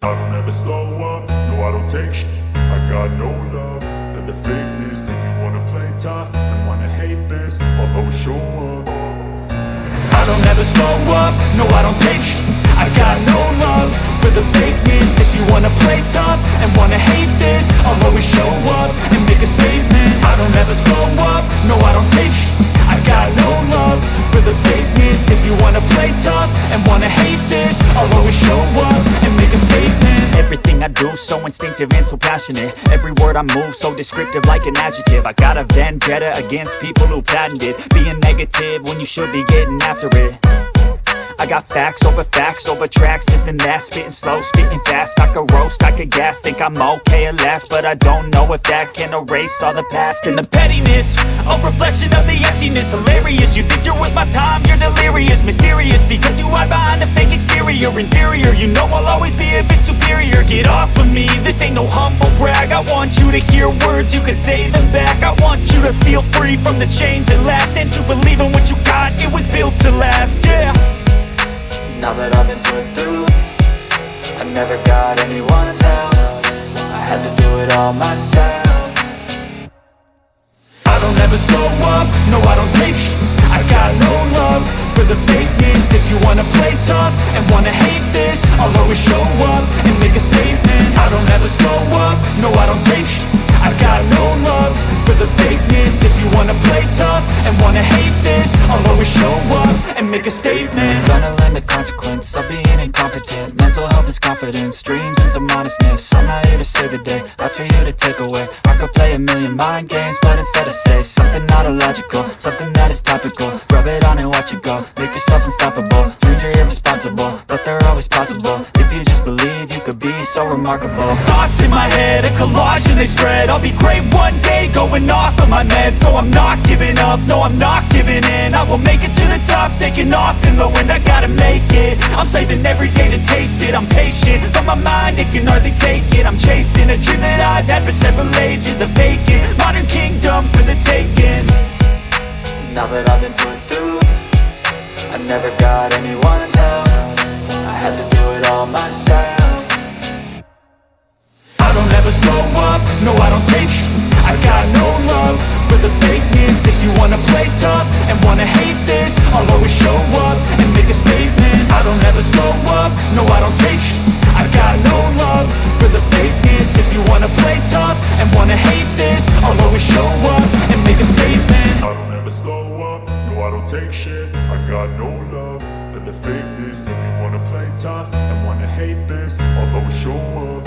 I don't ever slow up, no I don't take shit. I got no love for the fakeness. If you wanna play tough and wanna hate this, I'll always show up. I don't ever slow up, no I don't take shit. I got no love for the fakeness. If you wanna play tough and wanna hate this, I'll always show up and make a statement. I don't ever slow up, no I don't take shit. I got no love for the fakeness. If you wanna play tough and wanna hate this, I'll always show up and make a statement. Everything I do so instinctive and so passionate. Every word I move so descriptive like an adjective. I got a vendetta against people who patented being negative when you should be getting after it. I got facts over tracks, this and that. Spitting slow, spitting fast. I could roast, I could gas. Think I'm okay at last, but I don't know if that can erase all the past. And the pettiness, a reflection of the emptiness. Hilarious, you think you're worth my time, you're delirious. Mysterious, because you hide behind a fake exterior. Inferior, you know I'll always be a bit superior. Get off of me, this ain't no humble brag. I want you to hear words, you can say them back. I want you to feel free from the chains that last, and to believe in what you got, it was built to last, yeah. Now that I've been put through, I never got anyone's help. I had to do it all myself. I don't ever slow up, no I don't take shit. I got no love for the fakeness. If you wanna play tough and wanna hate this, I'll always show up and make a statement. I don't ever slow up, no I don't take shit. I got no love for the fakeness. If you wanna play tough and wanna hate this, I'll always show up and make a statement. Gonna learn the consequence of being incompetent. Mental health is confidence, dreams and some honestness. I'm not here to save the day, that's for you to take away. I could play a million mind games, but instead I say something not illogical, something that is topical. Rub it on and watch it go, make yourself unstoppable. Dreams are irresponsible, but they're always possible. If you just believe, you could be so remarkable. Thoughts in my head, a collage and they spread. I'll be great one day, going off of my meds. No, I'm not giving up, no, I'm not giving in. I will make it to the top, taking off in the wind. I gotta make it, I'm saving every day to taste it. I'm patient, but my mind, it can hardly take it. I'm chasing a dream that I've had for several ages. A vacant, modern kingdom for the taking. Now that I've been put through, I never got anyone's help. I had to do it all myself. I don't ever slow up, no I don't take shit. I got no love for the fakeness. If you wanna play tough and wanna hate this, I'll always show up and make a statement. I don't ever slow up, no I don't take shit. I got no love for the fakeness. If you wanna play tough and wanna hate this, I'll always show up and make a statement. I don't ever slow up, no I don't take shit. I got no love for the fakeness. If you wanna play tough and wanna hate this, I'll always show up.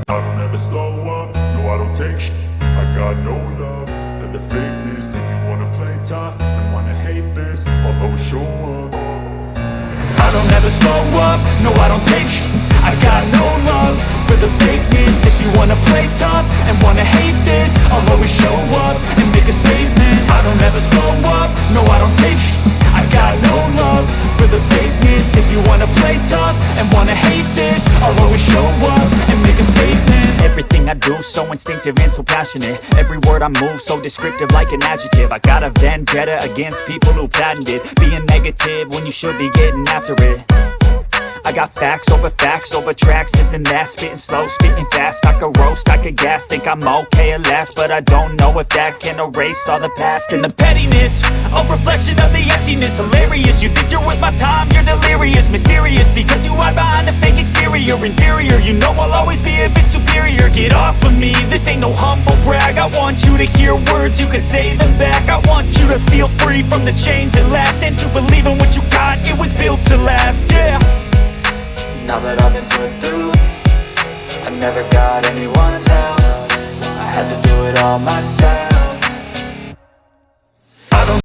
I don't ever slow up, no I don't take shit. I got no love for the fakeness. If you wanna play tough and wanna hate this, I'll always show up. I don't ever slow up, no I don't take shit. I got no love for the fakeness. If you wanna play tough and wanna hate this, I'll always show up and make a statement. I don't ever slow up, no I don't take shit. I got no love for the fakeness. If you wanna play tough and wanna hate this, I'll always show up and make a statement. Everything I do so instinctive and so passionate. Every word I move so descriptive like an adjective. I got a vendetta against people who patented being negative when you should be getting after it. I got facts over tracks, this and that. Spitting slow, spitting fast. I could roast, I could gas. Think I'm okay at last, but I don't know if that can erase all the past. And the pettiness, a reflection of the emptiness. Hilarious, you think you're worth my time, you're delirious. Mysterious, because you hide behind a fake exterior. Inferior, you know I'll always be a bit superior. Get off of me, this ain't no humble brag. I want you to hear words, you can say them back. I want you to feel free from the chains that last, and to believe in what you got, it was built to last, yeah. Now that I've been put through, I never got anyone's help. I had to do it all myself.